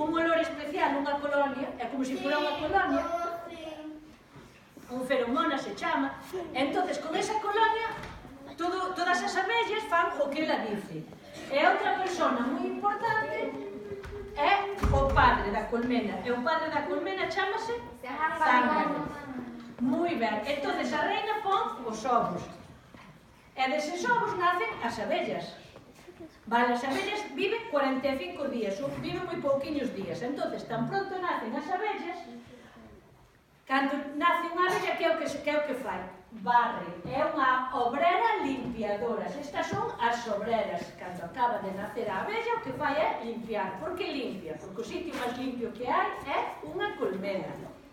un olor especial nunha colonia, é como se fora unha colonia, un feromona se chama, entonces con esa colonia todas as abellas fan o que ela dice. E outra persona moi importante é o padre da colmena, e o padre da colmena chamase zángano. Moi ben, entonces a reina pon os ovos, e deses ovos nacen as abellas. Vale, as abellas viven 45 días, viven moi pouquiños días, entonces tan pronto nacen as abellas. Cando nace unha abella, que é o que fai? Barre, é unha obrera limpiadora. Estas son as obreras. Cando acaba de nacer a abella, o que fai é limpiar. Por que limpia? Porque o sitio máis limpio que hai é unha colmena.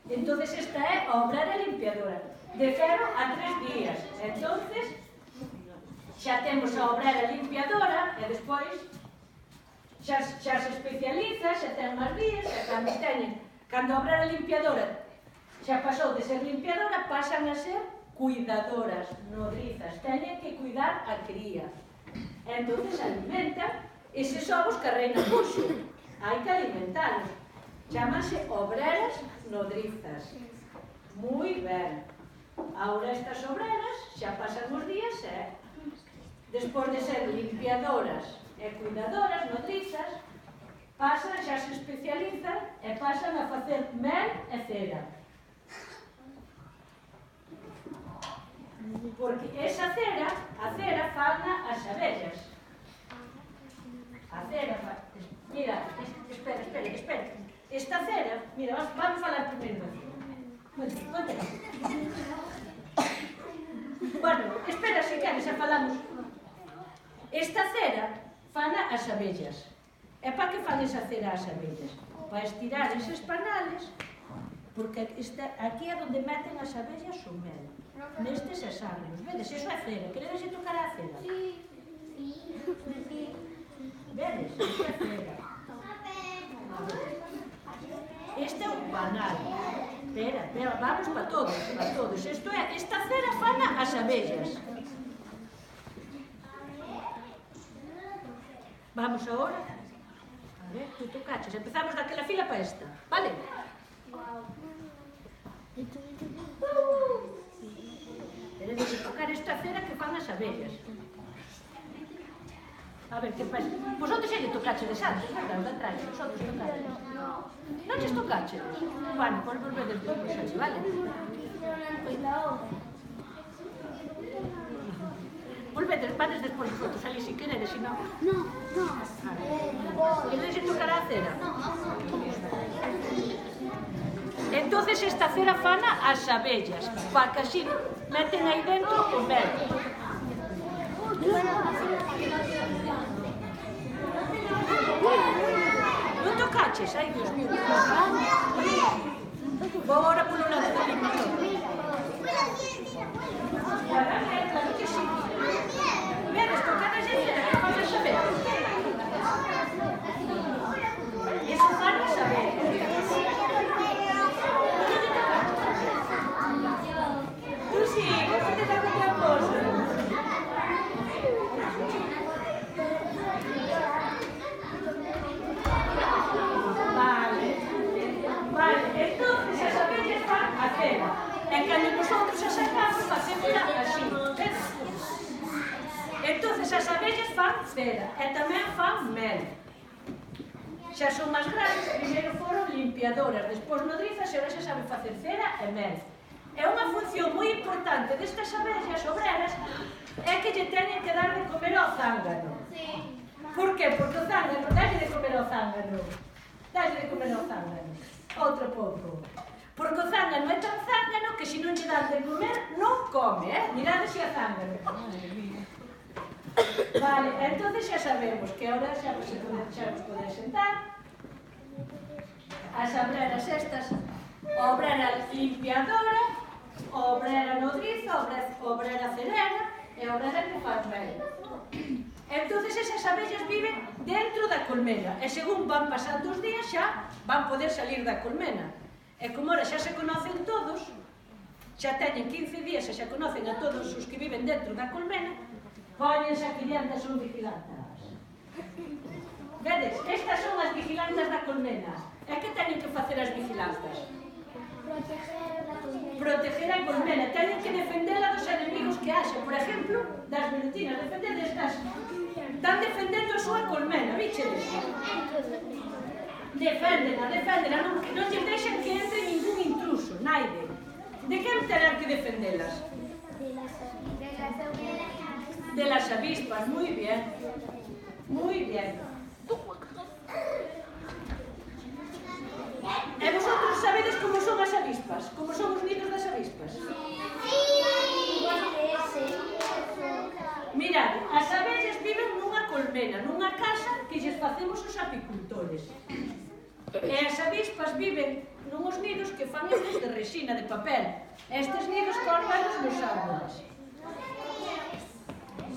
Entón, esta é a obrera limpiadora. De 0 a 3 días. Entón, xa temos a obrera limpiadora e despois xa se especializa, xa ten máis días, e cando a obrera limpiadora xa pasou de ser limpiadora, pasan a ser cuidadoras, nodrizas. Teñen que cuidar a cría. Entón, alimentan eses ovos que a reina puxo. Hai que alimentarlos. Chámanse obreras nodrizas. Moi ben. Ahora estas obreras xa pasan os días e, despois de ser limpiadoras e cuidadoras, nodrizas, pasan, xa se especializan e pasan a facer mel e cera. Porque esa cera, a cera fana as abellas. A cera fana... Mira, espera. Esta cera, mira, vamos falar primeiro da cera. Bueno, espera, se queres, xa falamos. Esta cera fana as abellas. E para que fan esa cera as abellas? Para estirar eses panales, porque aquí é onde meten as abellas o mel. Nestes é sábios. Vedes, iso é cera. Queredes tocar a cera? Sí. Vedes, iso é cera. Este é un panal. Espera, vamos para todos. Esta cera fana as abellas. Vamos agora. A ver, tú tocaches. Empezamos daquela fila para esta. Vale? Teredes de tocar esta cera que fan as abellas. A ver, que pasa? Vosotros xa lle tocachedes antes, verdad? Da atrás, vosotros tocachedes. Non ches tocachedes? Bueno, pois volvedes despois, xa, vale? Volvedes, vades despois vosotros ali, se queredes, se non... No. Queredes tocar a cera? Entonces esta cera fana as abellas, para que así meten aí dentro o mel. Non tocaches? Ai, Dios mío. Vou agora polo lado do limpiador. Claro que sí. Vedes, tocar a cera que fan as abellas. Eso fan as abellas. E cando nosotros as sacamos, facémola así. Entonces as abellas fan cera e tamén fan mel. Xa son máis grandes, primeiro foron limpiadoras, despois nodrizas e ahora xa saben facer cera e mel. E unha función moi importante destas abellas obreras é que lle teñen que dar de comer ao zángano. Por que? Porque o zángano, dalle de comer ao zángano. Dalle de comer ao zángano. Outro pouco. Porque o zángano é tan zángano que se non lle dan de comer, non come, Mirade se a zángano. Vale, entonces xa sabemos que ahora xa vos podedes sentar. As obreras estas, obrera limpiadora, obrera nodriza, obrera cerera e obrera que faz mel. Entonces esas abellas viven dentro da colmena e según van pasando os días xa van poder salir da colmena. E como ahora xa se conocen todos, xa teñen 15 días e xa conocen a todos os que viven dentro da colmena, póñense aquí diante, son vigilantas. Vedes, estas son as vigilantas da colmena. plantas? Proteger a colmena. Teñen que defendela dos enemigos que haxa. Por exemplo, das velutinas. Defender destas. Están defendendo a súa colmena, bichedes? Deféndela. Non lle deixan que entre ningún intruso, naide. De quen terán que defendelas? De las avispas, muy bien. Muy bien. E vosotros sabedes como son as avispas? Como son os nidos das avispas? Mirad, as abellas viven nunha colmena, nunha casa que lles facemos os apicultores. E as avispas viven nuns nidos que fan estes de resina, de papel. Estes nidos formados nos árboles.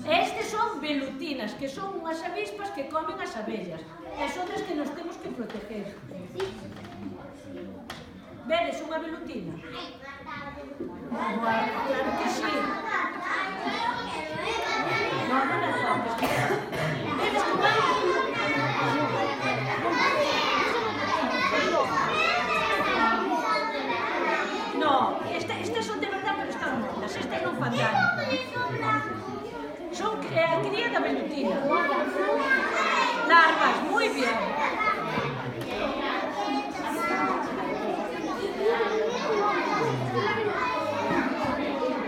Estes son velutinas, que son unhas avispas que comen as abellas. E son das que nos temos que proteger. Vedes unha velutina? Claro que sí. Non a toques. Vedes como é? No, estas son de verdade, pero están mortas. Estas non fan daño. Son a cría da velutina. Larvas, moi bien.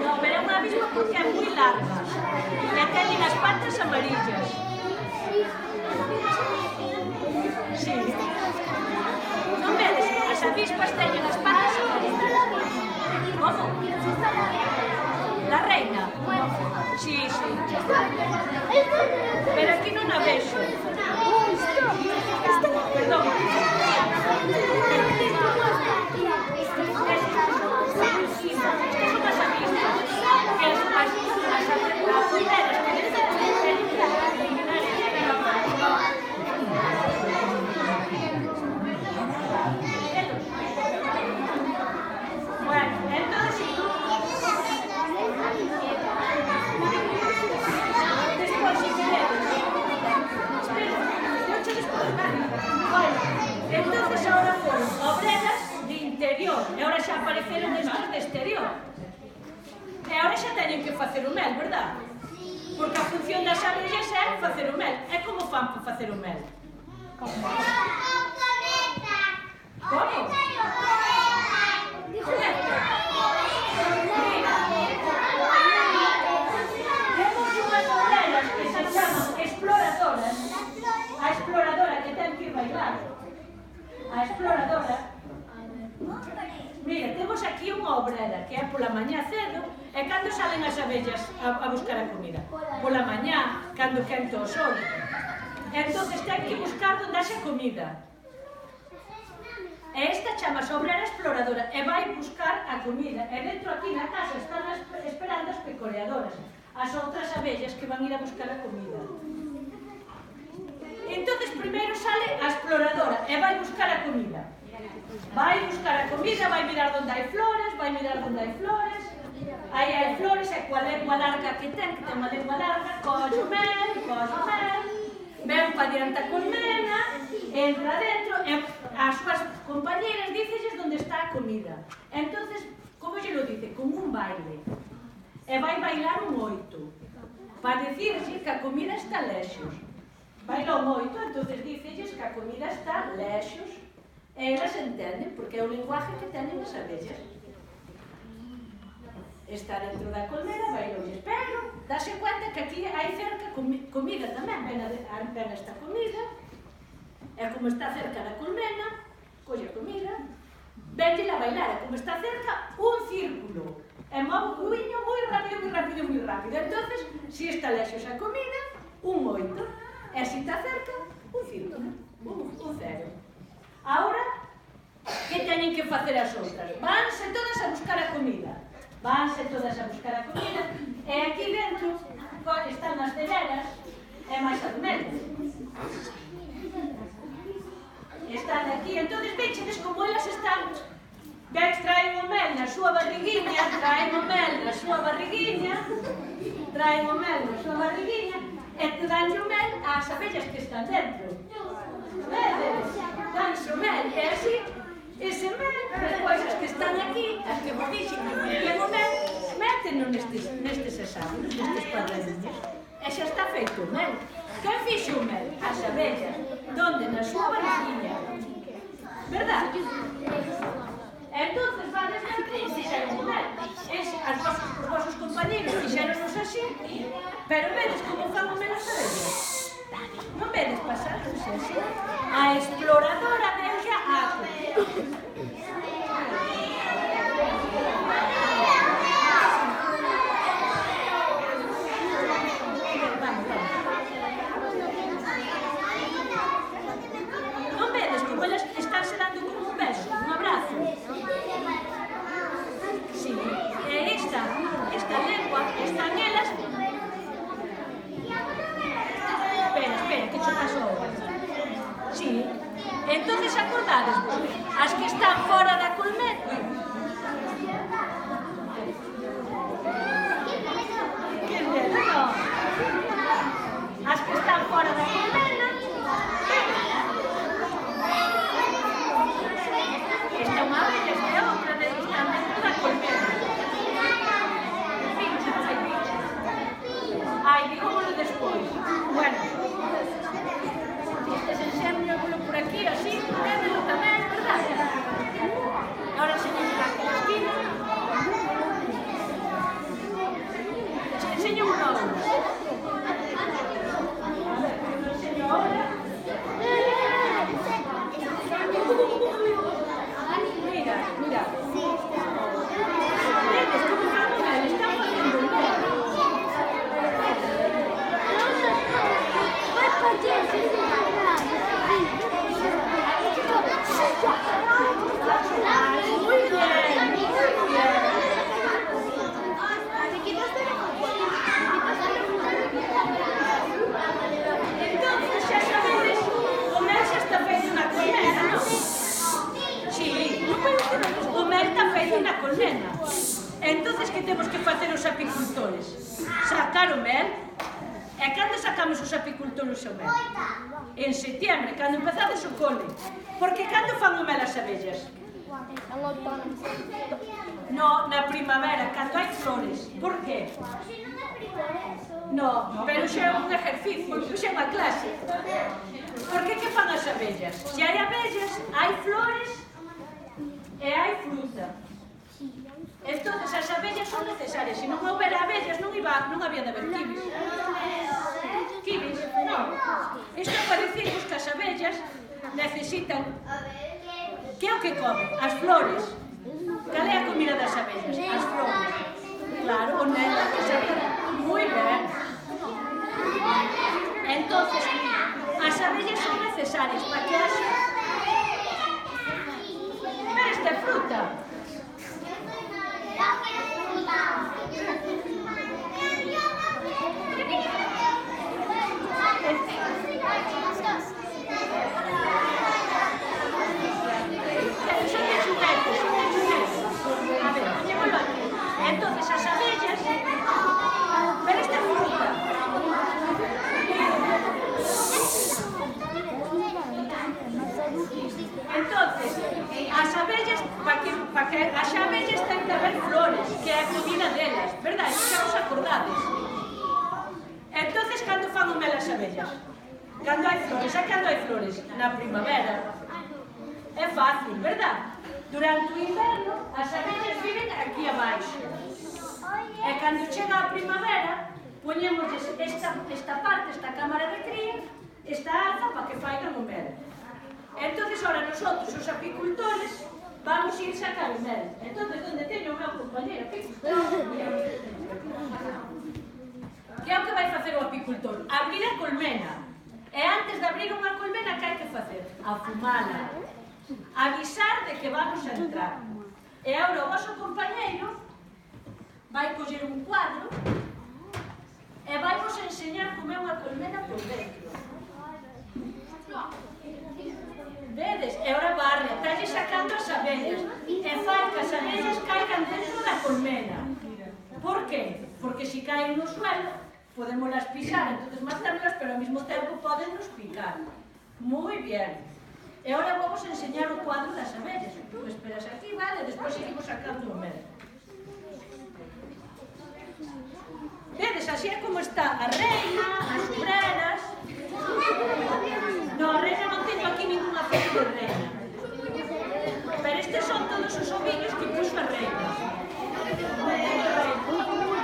No, pero é unha avispa porque é moi larga. E teñen as patas amarillas. Sí. Non vedes? As avispas teñen as patas amarillas. Como? La reina? Sí, sí. Pero aquí non a vexo. Perdón. Entonces ahora fueron obreras de interior e ahora xa apareceron estos de exterior. E ahora xa teñen que facer o mel, verdad? Porque a función das abellas é facer o mel. E como fan para facer o mel? Como? Temos unhas obreras que se chaman exploradoras. A exploradora que ten que ir bailar. A exploradora. Mira, temos aquí unha obrera que é pola mañá cedo e cando salen as abellas a buscar a comida? Pola mañá, cando quenta o sol. Entonces ten que buscar onde haxa comida. E esta chamase obrera exploradora e vai buscar a comida. E dentro aquí na casa están esperando as pecoreadoras, as outras abellas que van ir a buscar a comida. Entonces primeiro sale a exploradora e vai buscar a comida. Vai buscar a comida, vai mirar onde hai flores, aí hai flores e coa lengua larga que ten unha lengua larga, colle o mel, ven pa diante a colmena, entra dentro e as súas compañeras dícelles onde está a comida. Entonces, como lle lo dice? Con un baile. E vai bailar un oito, para dicirse que a comida está lexos. Baila un oito, entonces dícelles que a comida está lexos. E elas entenden, porque é o linguaje que teñen as abellas. Está dentro da colmena, bailolles, pero dáse cuenta que aquí hai cerca comida tamén, ven esta comida, e como está cerca da colmena, colle a comida, venlle a bailar, e como está cerca, un círculo, e move o cuiño moi rápido. Entonces, si está lexos a comida, un oito, e si está cerca, un círculo, un cero. Ahora, que teñen que facer as outras? Vanse todas a buscar a comida. E aquí dentro están as celeras e máis almenas. Están aquí, entón vechedes como elas están. Vex, traen o mel na súa barriguinha, e te danlle o mel ás abellas que están dentro. Vedes? Danse o mel, e así, ese mel Depois, as que están aquí, as que vos dixen que poñían o mel, méteno nestes hexágonos, nestes cuadradiños. E xa está feito o mel. Quen fixo o mel? As abellas. Donde? Na súa barriguinha. Verdad? Entonces, vades ver como fixeron o mel. Os vosos compañeros fixeronos así, pero vedes como fan o mel as abellas. Non vedes pasar así? A exploradora deulla aco. Non vedes como elas estánse dando como un beso, un abrazo? Sí, e esta lengua, están elas... Espera, que choca só. Sí, entonces acordades, as que están fora da colmena. Que medo, non? As que están fora da colmena. Esta é unha abella, esta é outra, están dentro da colmena. Ai, digómoslo despois. Bueno, este enséñamolo por aquí, así, védelo tamén, verdad? Ahora enséñamolo aquí na esquina. Enséñamolo ahora. A ver, que lo enseño ahora. Mira, mira. Vedes como fan o mel, están facendo o mel. Muy bien, muy bien. Entonces, xa sabedes, o mel xa está feito na colmena, non? Sí, o mel está feito na colmena. Entonces, que temos que facer os apicultores? Sacar o mel. E cando sacamos os apicultores o mel? En setiembre, cando empezades o cole. Porque cando fan o mel as abellas? No, na primavera, cando hai flores. Por qué? No, pero xa é un ejercicio, xa é unha clase. Porque que fan as abellas? Se hai abellas, hai flores e hai fruta. Entón, as abellas son necesarias. Se non houbera abellas, non había de haber kibis. Kibis? Non. Isto para dicirvos que as abellas necesitan... Que é o que comen? As flores. Cal é a comida das abellas? As flores. Claro, o néctar que se ve moi ben. Entón, as abellas son necesarias para que as... Esta é fruta. Entonces as abellas, pero esta fruta. Entonces, as abellas, para que as abellas ten que haber flores, que é a comida delas, verdad? Xa os acordades. Entonces, cando fan o mel as abellas? Cando hai flores, e cando hai flores? Na primavera. É fácil, verdad? Durante o inverno, as abellas viven aquí abaixo. E cando chega a primavera, poñemos esta parte, esta cámara de cría, esta alza para que faigan o mel. Entonces, ahora nosotros, os apicultores, vamos ir sacar o mel. Entonces, onde teño o meu compañero apicultor? Que é o que vai facer o apicultor? Abrir a colmena. E antes de abrir unha colmena, que hai que facer? Afumala. Avisar de que vamos a entrar. E agora o vosso compañeiro vai coller un cuadro e vai vos enseñar como é unha colmena por dentro. Vedes? E agora barre, talle sacando as abellas e fai que as abellas caigan dentro da colmena. Por qué? Porque se caen no suelo, podemoslas pisar, entonces matarlas, pero ao mesmo tempo podennos picar. Moi bien. E agora vamos enseñar o cuadro das abellas. Tú esperas aquí, vale? Despois seguimos sacando o mel. Vedes, así é como está a reina, as obreras... No, a reina non teño aquí ninguna foto de reina. Pero estes son todos os oviños que puxo a reina.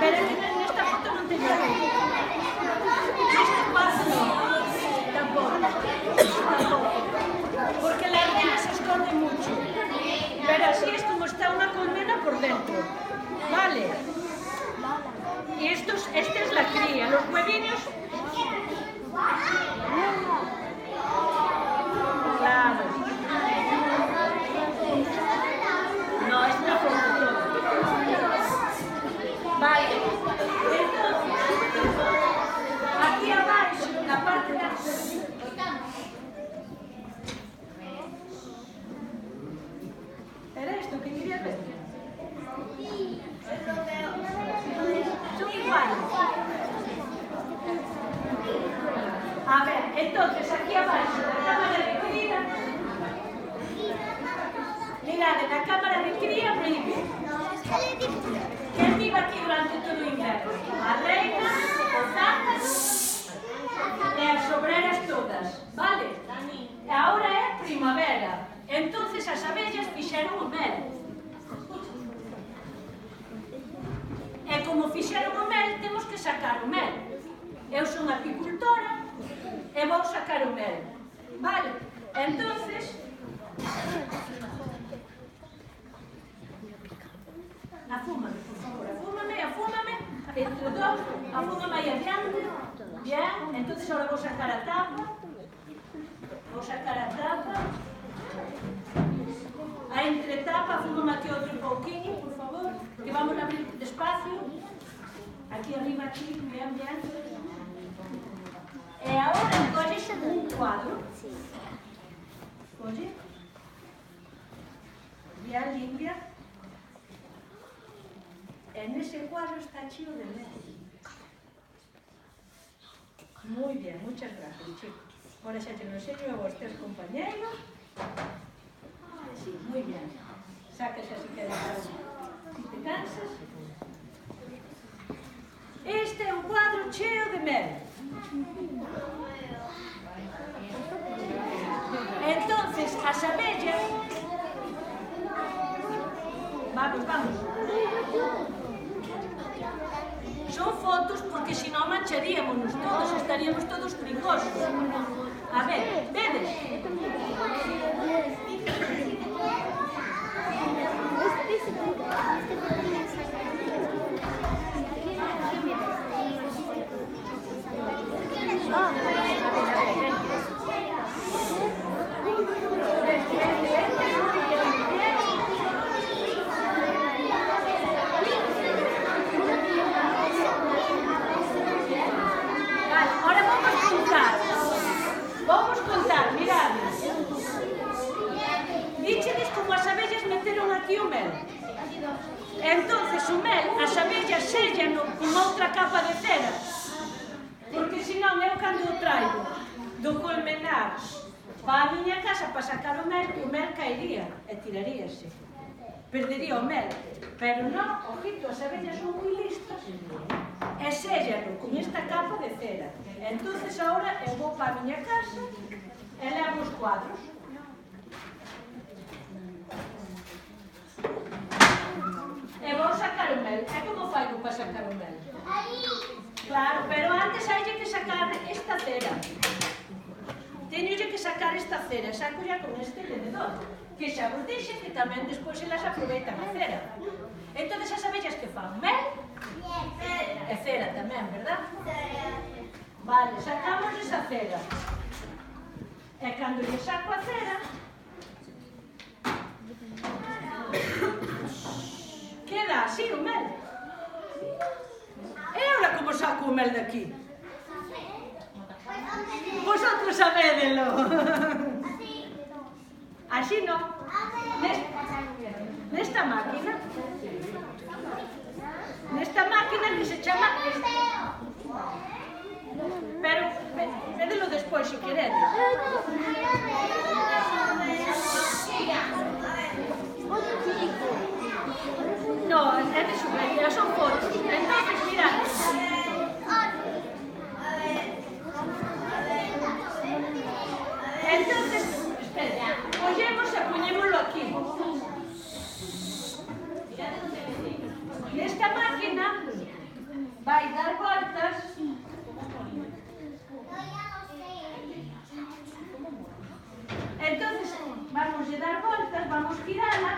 Pero aquí nesta foto non teño a reina. Neste cuadro non. Tampouco. Porque la reina se esconde mucho. Pero así es como está una colmena por dentro. ¿Vale? Y esta es la cría. Los huevillos... Claro. No, es una foto toda. Vale. Entonces, aquí abajo, la parte de... ¿Era esto que querías ver? Son iguales. A ver, entonces aquí abajo, la cámara de cría. Mirad, en la cámara de cría vive. ¿Quién vive aquí durante todo el invierno? A reina, os zácaros e as obreras todas, vale? E agora é primavera. Entonces as abellas fixeron o mel. E como fixeron o mel, temos que sacar o mel. Eu son apicultora e vou sacar o mel. Vale? Entonces... Afúmame, por favor. Afúmame. Entre dos, afúmame aí adiante. Bien, entonces ahora vou sacar a tapa. A entretapa, afúmame aquí outro pouquinho, por favor. Que vamos a abrir despacio. Aquí arriba, aquí, bien. E agora colles un cuadro. Colle. Bien, limpia. En ese cuadro está chío de mel. Muy bien, muchas gracias, chicos. Ahora xa te lo enseño a vostedes, compañeros. Sí, muy bien. Sacas así que si te cansas. Este é un cuadro cheo de mel. Entonces, as abellas... Vamos. Son fotos porque si non mancharíamos todos, estaríamos todos pringosos. A ver, vedes? Vamos contar, mirad. Díchedes como as abellas meteron aquí o mel. Entonces o mel, as abellas séllano con outra capa de cera. Porque senón eu cando o traigo do colmenar para a miña casa para sacar o mel caería e tiraríase. Perdería o mel. Pero non, ojito, as abellas son moi listas e séllano con esta capa de cera. Entonces agora eu vou para a miña casa e levo os cuadros. E vou sacar o mel. E como faigo para sacar o mel? Claro, pero antes hai que sacar esta cera. Teñolle que sacar esta cera. Saco ya con este tenedor. Que xa vos dixe que tamén despois elas aproveitan a cera. Entón, as abellas que fan mel e cera tamén, verdad? Vale, sacamos esa cera. E cando lle saco a cera, queda así o mel. E agora como saco o mel daqui? Vosotros sabédelo. Así no. Nesta máquina. Nesta máquina que se chama... pero vedelo despois se queredes. No, é de xuguete, son fotos. Entonces, mirad. Entonces, espera, collemos e poñémoslo aquí. E esta máquina vai dar voltas. Entonces, vamos a dar voltas, vamos a girarla.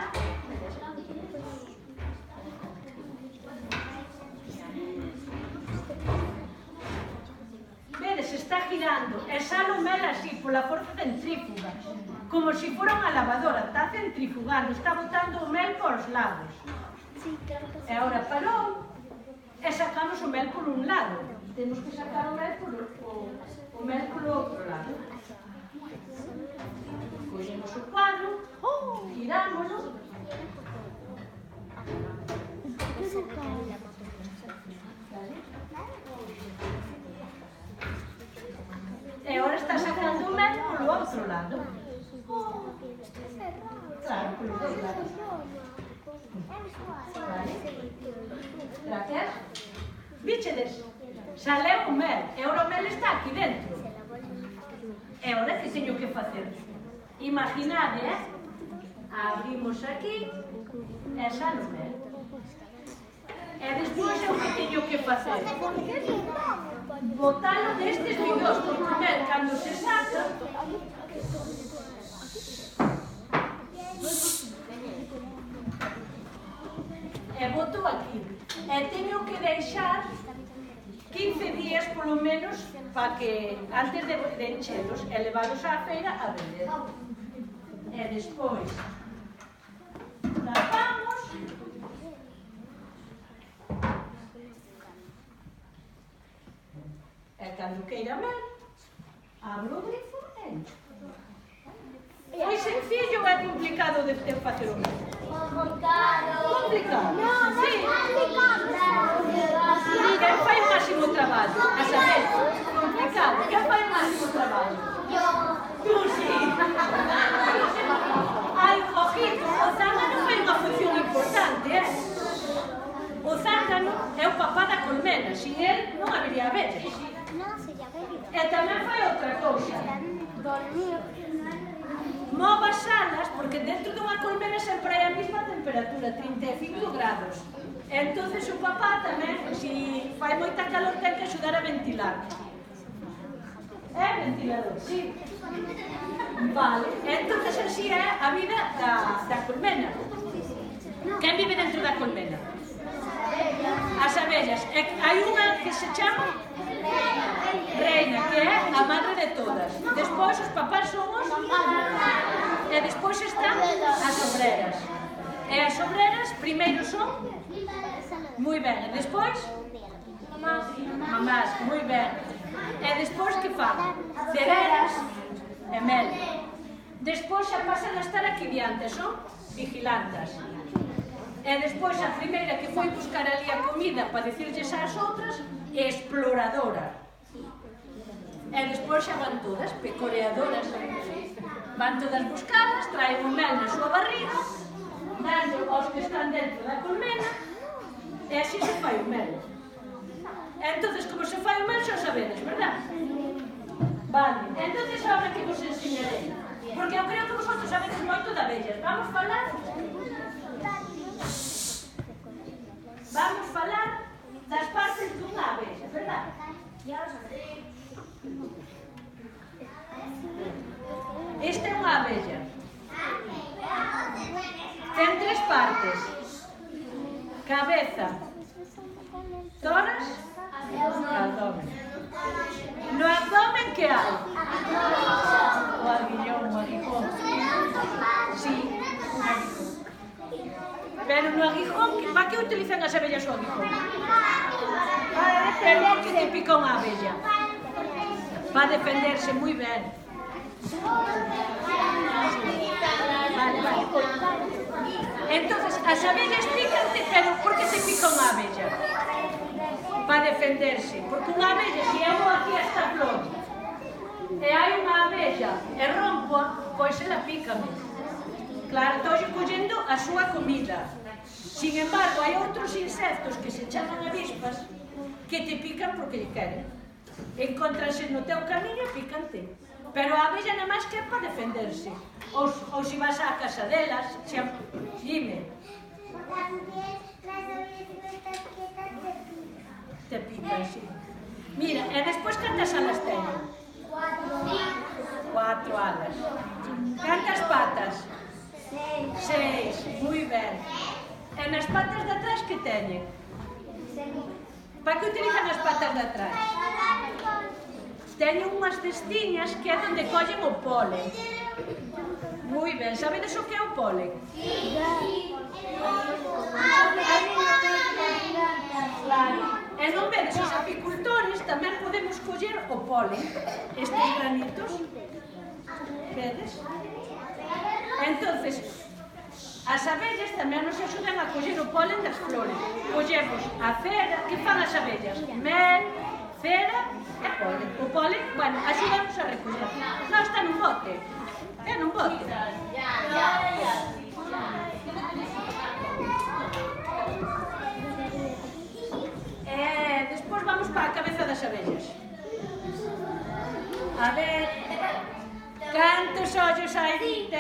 Vedes, está girando e sale o mel así, pola forza centrífuga, como se fora unha lavadora, está centrifugando, está botando o mel por os lados. E agora parou e sacamos o mel por un lado. Temos que sacar o mel polo outro lado. Collemos o cuadro, girámoslo. E agora está sacando o mel polo outro lado. Claro, polo outro lado. Vale. Gracias. Víchedes, saleu o mel, e agora o mel está aquí dentro. E agora que teño que facer? Imaginade, abrimos aquí e sale o mel. E despois é o que teño que facer. Botalo nestes bidós, porque o mel, cando se saca, e boto aquí. E teño que deixar 15 días, polo menos, para que, antes de enchelos, e levaros á feira a vender. E despois, tapamos. E cando queira mel, abro o grifo e encho. Foi sencillo ou é complicado de facer o mel? Complicado. Sí. Quen fai o máximo traballo? A saber, complicado. Quen fai o máximo traballo? Tú, sí. Ai, ojito, o zángano fai unha función importante, O zángano é o papá da colmena, sin el non habería abellas. E tamén fai outra cousa. Move as alas, porque dentro dunha colmena sempre hai a mesma temperatura, 35 grados. E entonces o papá tamén, se fai moita calor, ten que axudar a ventilar. É ventilador, sí. Vale, entonces así é a vida da colmena. Quen vive dentro da colmena? As abellas. Hai unha que se chama reina, que é a madre de todas. Despois os papás son os... E despois están as obreras. E as obreras primeiro son... Moi ben. E despois... Mamás. Moi ben. E despois que fan? Cereras e mel. Despois xa pasan a estar aquí diante, son vigilantas. E despois a primeira que foi buscar ali a comida para dicirlles ás outras, exploradora. E despois xa van todas, pecoreadoras. Van todas buscadas, traen o mel na súa barriga, danlo aos que están dentro da colmena, e así se fai o mel. E entonces, como se fai o mel, xa sabedes, verdad? Vale, entonces ahora que vos enseñarei, porque eu creo que vosotros sabedes moito de abellas. Vamos falar das partes dunha abella, verdad? Esta é unha abella. Ten 3 partes. Cabeza, tórax e abdomen. No abdomen que hai? O aguillón, o aguijón. Sí, un aguijón. Pero no aguijón, para que utilizan as abellas o aguijón? Pero por que te pica unha abella? Para defenderse, moi ben. Vale. Entonces, as abellas pícante, pero por que te pica unha abella? Para defenderse, porque unha abella, se eu vou aquí a esta flor e hai unha abella e rompo, pois ela pícame. Claro, estou collendo a súa comida. Sin embargo, hai outros insectos que se chaman avispas que te pican porque lle queren. Encontranse no teu camiño e pícante. Pero a abella nada máis que é para defenderse. Ou se vas á casa delas, dime. Te pican, sí. Mira, e despois cantas alas teñen? 4 alas. Cantas patas? 6. Moi ben. E nas patas de atrás que teñen? Para que utilizan as patas de atrás? Teñen unhas cestiñas que é onde collen o polen. Moi ben, sabedes o que é o polen? E non vedes, os apicultores tamén podemos coller o polen, estes granitos. Vedes? Entonces, as abellas tamén nos axudan a coller o polen das flores. Collemos a cera, que fan as abellas? Mel, cera e polen. O polen, bueno, axudamos a recoller. Non está nun bote. É nun bote. E despois vamos para a cabeza das abellas. A ver... Cantos ollos hai? 5.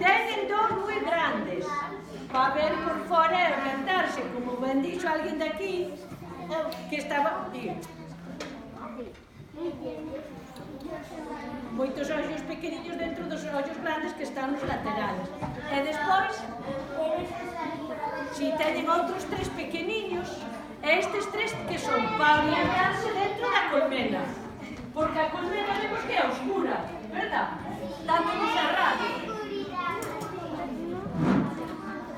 Teñen dous moi grandes para ver por fora e orientarse, como ben dixo alguén de aquí que estaba... Moitos ollos pequeniños dentro dos ollos grandes que están nos laterales. E despois, si teñen outros 3 pequeniños, e estes 3 que son para orientarse dentro da colmena. Porque a colmena vemos que é oscura, verdad? Tanto no cerrado.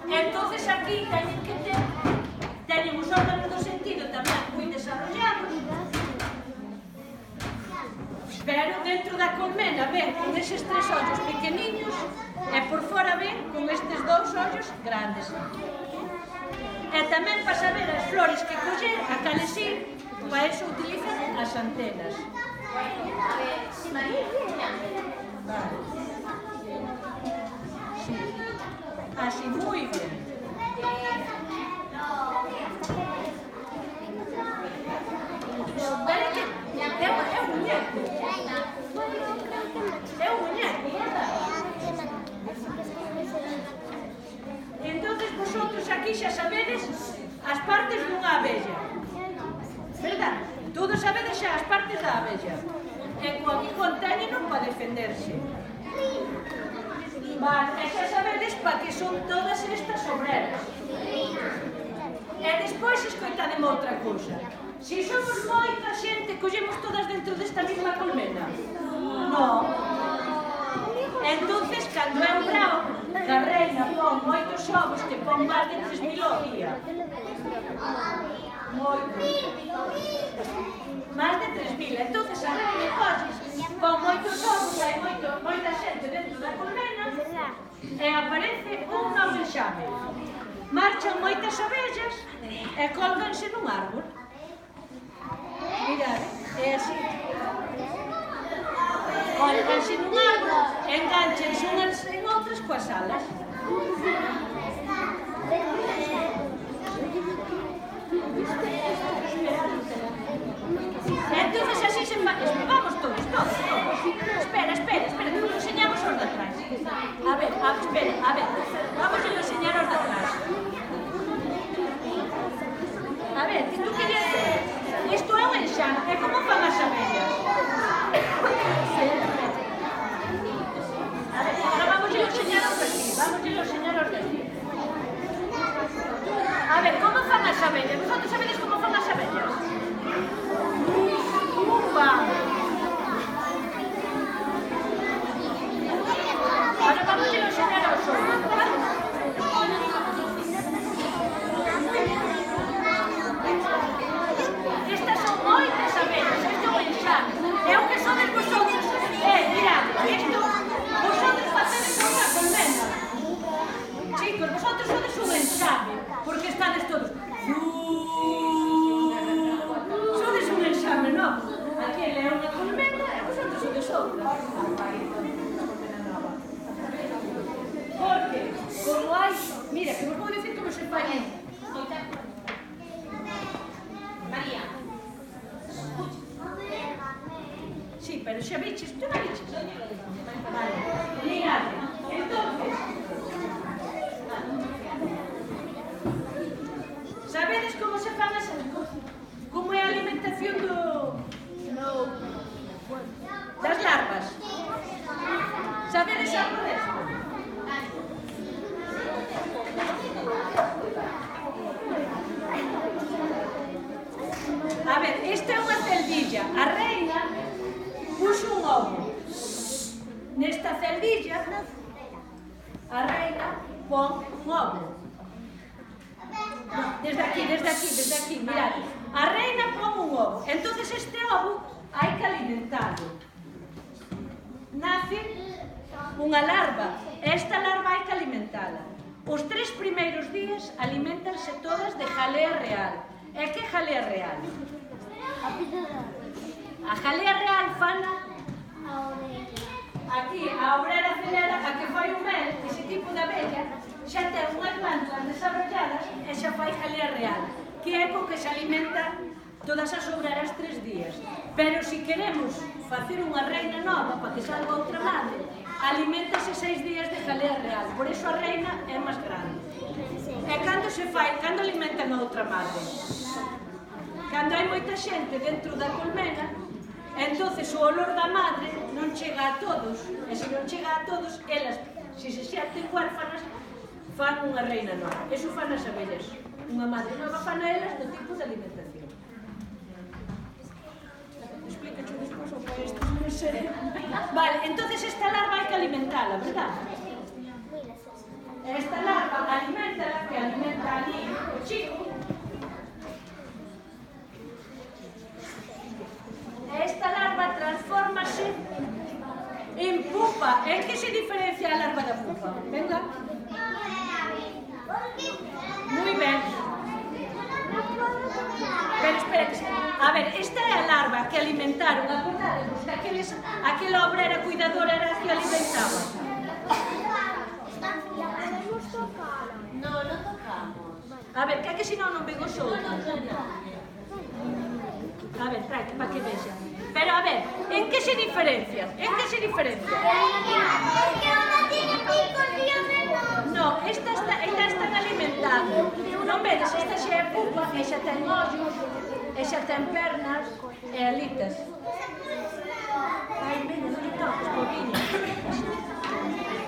Entonces aquí teñen que ter, teñen os órganos do sentido tamén moi desarrollados. Pero dentro da colmena ven con eses 3 ollos pequeniños e por fora ven con estes 2 ollos grandes. E tamén para saber as flores que coller, a cales ir, para eso utilizan as antenas. Vale. Sí. Así, moi ben. Vale que é un muñeco. É un muñeco, verdad? Entonces vosotros aquí xa sabedes as partes dunha abella, verdad? Todos sabedes xa as partes da abella. E co aguijón teñeno para defenderse. Vale, e xa sabedes para que son todas estas obreras. E despois escoitademe outra cousa. Si somos moita xente, collemos todas dentro desta mesma colmena? Non. Entonces, cando é un brao, que a reina pon moitos ovos, que pon máis de 3.000 ao día. Moito. Máis de 3.000. Entonces, a reina colles, pon moitos ovos, hai moita xente dentro da colmena, e aparece un novo enxame. Marchan moitas abellas e colganse nun árbol. Mirad, é así. Colganse nun árbol, enganchense unhas en outras coas alas. Entonces así se vamos todos. Espera, que nos enseñamos os de atrás. A ver, espera, vamos a enseñar os de atrás. A ver, que tú querías ver? Isto é un enxame, é como fan as abellas. A ver, agora vamos a enseñar os de aquí, A ver, como fan as abellas? Vosotros sabedes como fan as abellas? Ahora vamos a enseñar aos ollos, ¿vale? Estas son moitas abellas. chicos, vosotros sodes un enxame, porque estades todos... Sodes un enxame, non? Aquel é unha colmena e vosotros sodes outra. Porque, como hai... Mira, que vos vou dicir como se fai. María. Sí, pero xa viches, tú non viches? Vale, mirade, entonces... Sabedes como se fan as... Como é a alimentación das larvas? Sabedes algo desto? A ver, esta é unha celdilla. A reina puxo un ovo. Nesta celdilla, a reina pon un ovo. Desde aquí, mirad. A reina pon un ovo. Entonces este ovo hai que alimentarlo. Nace unha larva. Esta larva hai que alimentala. Os 3 primeiros días alimentanse todas de jalea real. E que jalea real? A jalea real fana aquí, a obrera acelera, a que fai o mel, ese tipo de abella, xa ten unhas glándulas desarrolladas e xa fai jalea real, que é co que se alimenta todas as obreras 3 días. Pero se queremos facer unha reina nova para que salga outra madre, alimentase 6 días de jalea real, por iso a reina é máis grande. E cando se fai, cando alimentan a outra madre? Cando hai moita xente dentro da colmena, entonces o olor da madre non chega a todos, e se non chega a todos, elas, se se xenten huérfanas, fan unha reina nova. Eso fan as abellas. Unha madre nova fan a elas do tipo de alimentación. Explícacho despois ou foi isto, non sei. Vale, entonces esta larva hai que alimentala, verdad? Esta larva alimentala, que alimenta ali o chico. Esta larva transfórmase en pupa. En que se diferencia a larva da pupa? Venga. Muy ben. Pero espera, a ver, esta é a larva que alimentaron, acordademos que aquela obrera cuidadora era a que alimentaba. No, non tocamos. A ver, que senón non ven os outros. A ver, trae, para que vexa. Pero a ver, en que se diferencian? En que se diferencian? Porque unha tiene picos e outra non. No, esta están alimentando. Non vedes, esta xa é pupa, e xa ten ollos, e xa ten pernas, e alitas. Ai, veña, non lle toques, pobriña.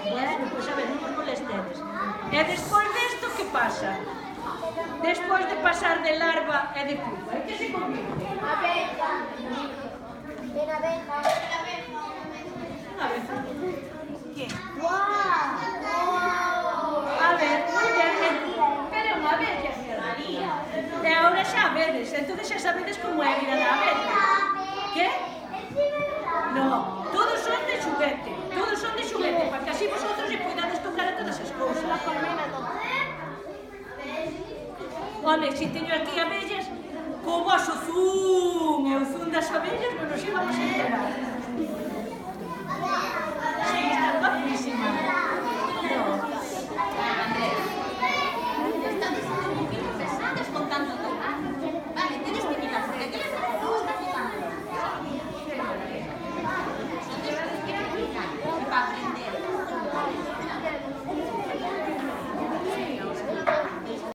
Bueno, pois a ver, non vos molestedes. E despois desto, que pasa? Despois de pasar de larva e de pupa, en que se convirte? Abeja. En abeja. Unha abeja. Que? Guau. A ver, moi ben, pero unha abella. E agora xa vedes, entonces xa sabedes como é a vida da abella. Que? No, todos son de xuguete, para que así vosotros lle poidades tocar a todas as cousas. Home, se teño aquí abellas, co vosso zoom e o zoom das abellas, non nos íbamos a enterar.